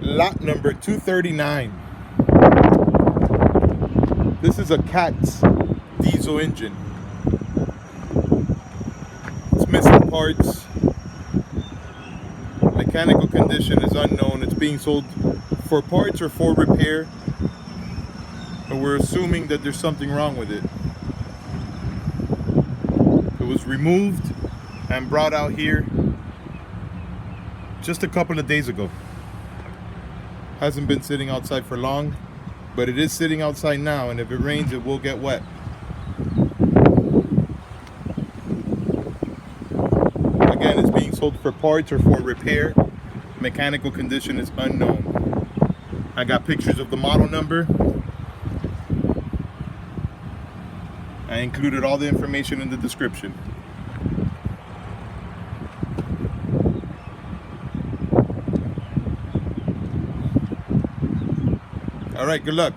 lot number 239. This is a Katz Diesel Engine. It's missing parts. Mechanical condition is unknown. It's being sold for parts or for repair, but we're assuming that there's something wrong with it. It was removed and brought out here just a couple of days ago. Hasn't been sitting outside for long, but it is sitting outside now, and if it rains it will get wet. Again, it's being sold for parts or for repair. Mechanical condition is unknown. I got pictures of the model number. I included all the information in the description. All right, good luck.